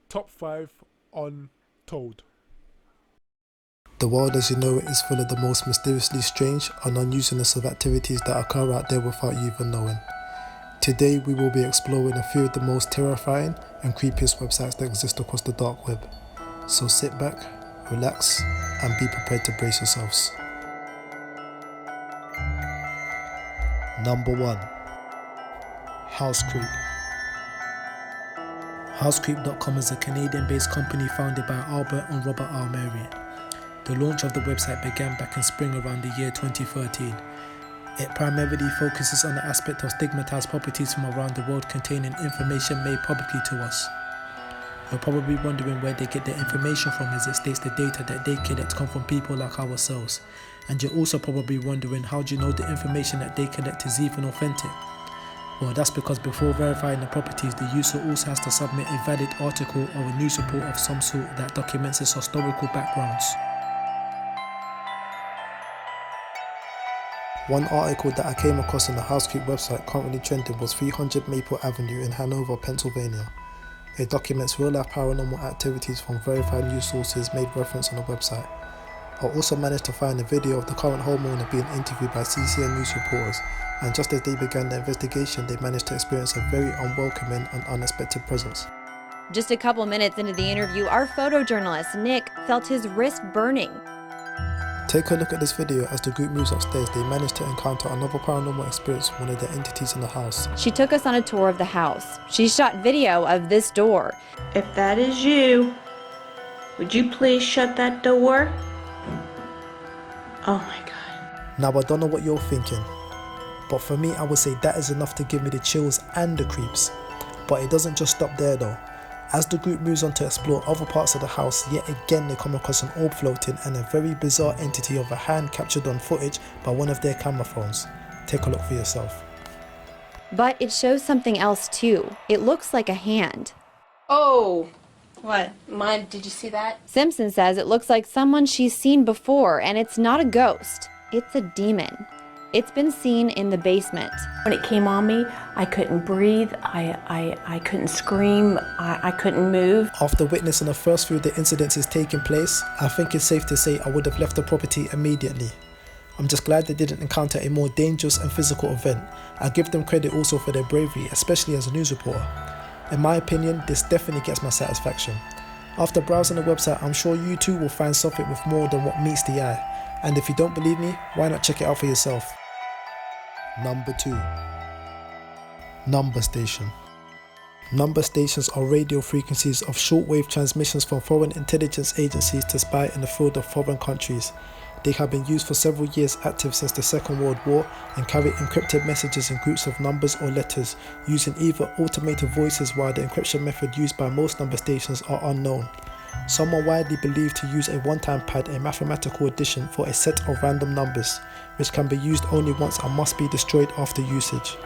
Top 5 on Told. The world as you know it is full of the most mysteriously strange and unusualness of activities that occur out there without you even knowing. Today we will be exploring a few of the most terrifying and creepiest websites that exist across the dark web. So sit back, relax, and be prepared to brace yourselves. Number 1. House Creep. HouseCreep.com is a Canadian-based company founded by Albert and Robert R. Mary. The launch of the website began back in spring around the year 2013. It primarily focuses on the aspect of stigmatized properties from around the world containing information made publicly to us. You're probably wondering where they get their information from, as it states the data that they collect come from people like ourselves. And you're also probably wondering, how do you know the information that they collect is even authentic? Well, that's because before verifying the properties, the user also has to submit a valid article or a news report of some sort that documents its historical backgrounds. One article that I came across on the HouseCreep website currently trending was 300 Maple Avenue in Hanover, Pennsylvania. It documents real-life paranormal activities from verified news sources made reference on the website. I also managed to find a video of the current homeowner being interviewed by CCN news reporters, and just as they began their investigation, they managed to experience a very unwelcoming and unexpected presence. Just a couple minutes into the interview, our photojournalist, Nick, felt his wrist burning. Take a look at this video. As the group moves upstairs, they manage to encounter another paranormal experience from one of the entities in the house. She took us on a tour of the house. She shot video of this door. If that is you, would you please shut that door? Oh my God. Now I don't know what you're thinking, but for me I would say that is enough to give me the chills and the creeps. But it doesn't just stop there though. As the group moves on to explore other parts of the house, yet again they come across an orb floating and a very bizarre entity of a hand captured on footage by one of their camera phones. Take a look for yourself. But it shows something else too. It looks like a hand. Oh, what? Mine, did you see that? Simpson says it looks like someone she's seen before, and it's not a ghost. It's a demon. It's been seen in the basement. When it came on me, I couldn't breathe, I couldn't scream, I couldn't move. After witnessing the first few of the incidences taking place, I think it's safe to say I would have left the property immediately. I'm just glad they didn't encounter a more dangerous and physical event. I give them credit also for their bravery, especially as a news reporter. In my opinion, this definitely gets my satisfaction. After browsing the website, I'm sure you too will find something with more than what meets the eye. And if you don't believe me, why not check it out for yourself? Number 2. Number Station. Number stations are radio frequencies of shortwave transmissions from foreign intelligence agencies to spy in the field of foreign countries. They have been used for several years, active since the Second World War, and carry encrypted messages in groups of numbers or letters, using either automated voices, while the encryption method used by most number stations are unknown. Some are widely believed to use a one-time pad, a mathematical addition for a set of random numbers, which can be used only once and must be destroyed after usage.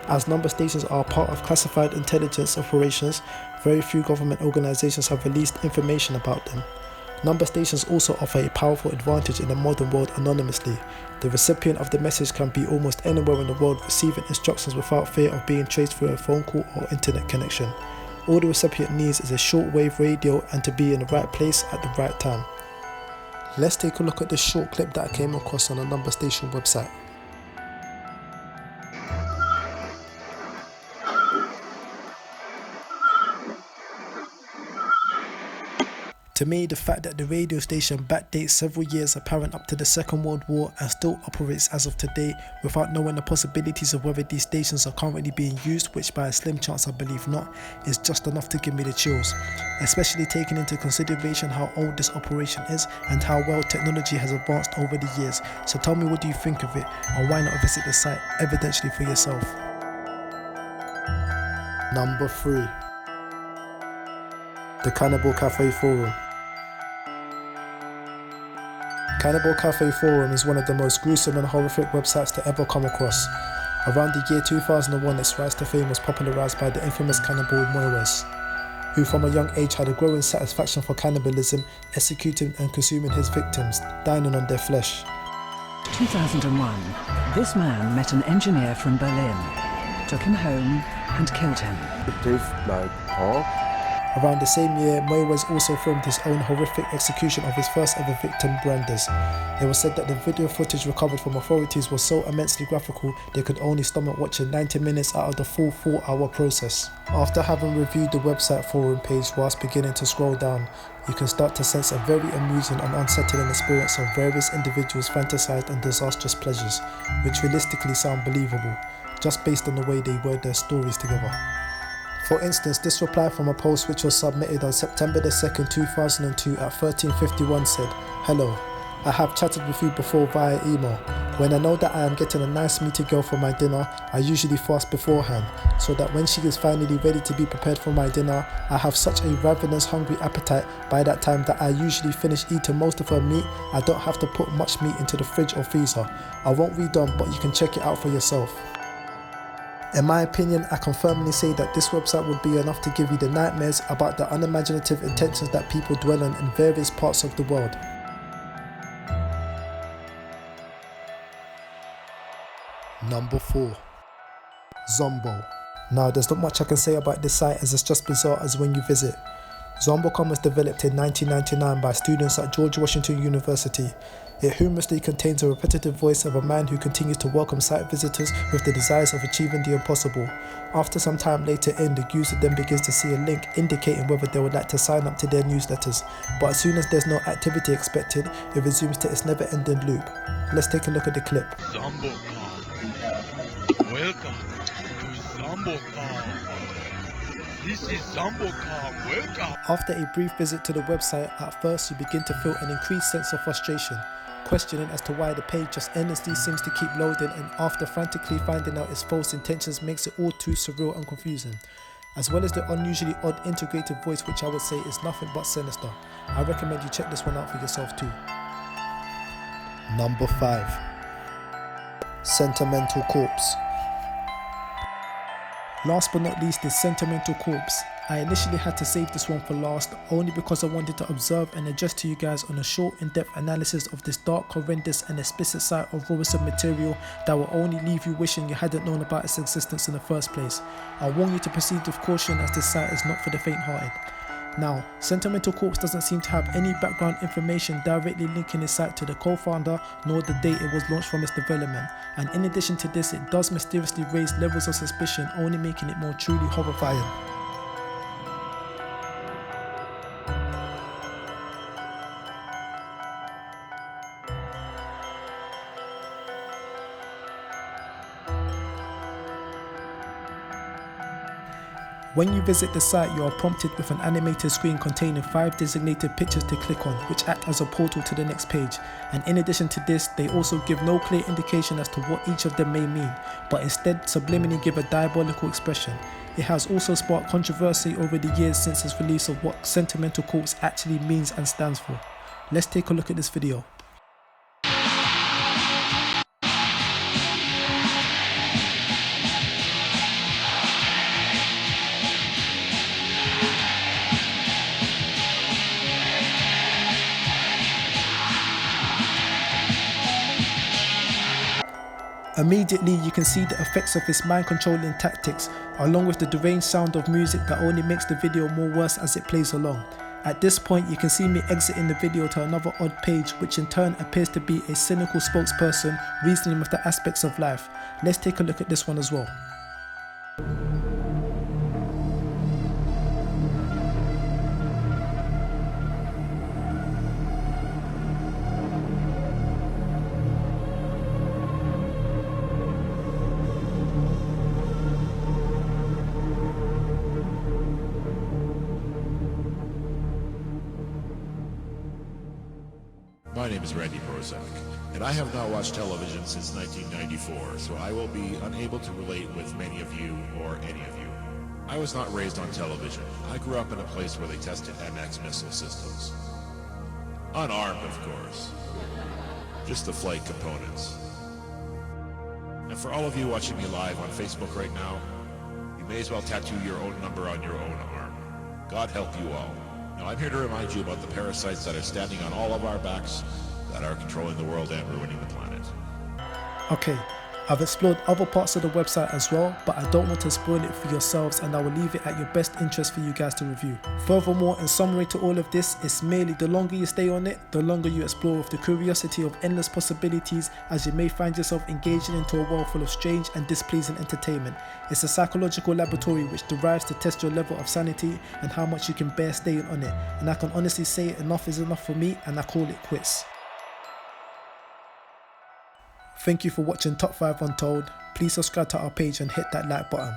As number stations are part of classified intelligence operations, very few government organizations have released information about them. Number stations also offer a powerful advantage in the modern world anonymously. The recipient of the message can be almost anywhere in the world, receiving instructions without fear of being traced through a phone call or internet connection. All the recipient needs is a shortwave radio and to be in the right place at the right time. Let's take a look at this short clip that I came across on a number station website. To me, the fact that the radio station backdates several years apparent up to the Second World War and still operates as of today without knowing the possibilities of whether these stations are currently being used, which by a slim chance I believe not, is just enough to give me the chills, especially taking into consideration how old this operation is and how well technology has advanced over the years. So tell me, what do you think of it, and why not visit the site evidentially for yourself? Number 3. The Cannibal Cafe Forum. Cannibal Cafe Forum is one of the most gruesome and horrific websites to ever come across. Around the year 2001, its rise to fame was popularized by the infamous cannibal Moires, who from a young age had a growing satisfaction for cannibalism, executing and consuming his victims, dining on their flesh. 2001, this man met an engineer from Berlin, took him home and killed him. It tastes like pork. Around the same year, Moyes also filmed his own horrific execution of his first ever victim, Brandes. It was said that the video footage recovered from authorities was so immensely graphical they could only stomach watching 90 minutes out of the full 4-hour process. After having reviewed the website forum page whilst beginning to scroll down, you can start to sense a very amusing and unsettling experience of various individuals' fantasized and disastrous pleasures, which realistically sound believable, just based on the way they word their stories together. For instance, this reply from a post which was submitted on September the 2nd, 2002 at 13:51 said, "Hello, I have chatted with you before via email. When I know that I am getting a nice meaty girl for my dinner, I usually fast beforehand, so that when she is finally ready to be prepared for my dinner, I have such a ravenous hungry appetite by that time that I usually finish eating most of her meat. I don't have to put much meat into the fridge or freezer. I won't read on, but you can check it out for yourself." In my opinion, I can firmly say that this website would be enough to give you the nightmares about the unimaginative intentions that people dwell on in various parts of the world. Number 4. Zombo. Now, there's not much I can say about this site as it's just bizarre as when you visit. Zombo.com was developed in 1999 by students at George Washington University. It humorously contains a repetitive voice of a man who continues to welcome site visitors with the desires of achieving the impossible. After some time later in, the user then begins to see a link indicating whether they would like to sign up to their newsletters, but as soon as there's no activity expected, it resumes to its never-ending loop. Let's take a look at the clip. ZomboCom. Welcome to ZomboCom. This is ZomboCom. Welcome. After a brief visit to the website, at first you begin to feel an increased sense of frustration, questioning as to why the page just endlessly seems to keep loading, and after frantically finding out its false intentions makes it all too surreal and confusing. As well as the unusually odd integrated voice, which I would say is nothing but sinister. I recommend you check this one out for yourself too. Number 5. Sentimental Corpse. Last but not least is Sentimental Corpse. I initially had to save this one for last only because I wanted to observe and address to you guys on a short in-depth analysis of this dark, horrendous and explicit site of Robinson material that will only leave you wishing you hadn't known about its existence in the first place. I warn you to proceed with caution as this site is not for the faint-hearted. Now, Sentimental Corpse doesn't seem to have any background information directly linking its site to the co-founder nor the date it was launched from its development, and in addition to this, it does mysteriously raise levels of suspicion, only making it more truly horrifying. When you visit the site, you are prompted with an animated screen containing 5 designated pictures to click on, which act as a portal to the next page. And in addition to this, they also give no clear indication as to what each of them may mean, but instead subliminally give a diabolical expression. It has also sparked controversy over the years since its release of what Sentimental Corpse actually means and stands for. Let's take a look at this video. Immediately you can see the effects of its mind-controlling tactics, along with the deranged sound of music that only makes the video more worse as it plays along. At this point you can see me exiting the video to another odd page, which in turn appears to be a cynical spokesperson reasoning with the aspects of life. Let's take a look at this one as well. My name is Randy Prozac, and I have not watched television since 1994, so I will be unable to relate with many of you or any of you. I was not raised on television. I grew up in a place where they tested MX missile systems. Unarmed, of course. Just the flight components. And for all of you watching me live on Facebook right now, you may as well tattoo your own number on your own arm. God help you all. Now, I'm here to remind you about the parasites that are standing on all of our backs, that are controlling the world and ruining the planet. Okay, I've explored other parts of the website as well, but I don't want to spoil it for yourselves, and I will leave it at your best interest for you guys to review. Furthermore, in summary to all of this, it's merely the longer you stay on it, the longer you explore with the curiosity of endless possibilities, as you may find yourself engaging into a world full of strange and displeasing entertainment. It's a psychological laboratory which derives to test your level of sanity and how much you can bear staying on it, and I can honestly say enough is enough for me, and I call it quits. Thank you for watching Top 5 Untold. Please subscribe to our page and hit that like button.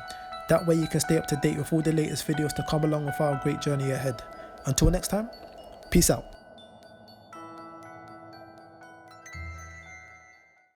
That way you can stay up to date with all the latest videos to come along with our great journey ahead. Until next time, peace out.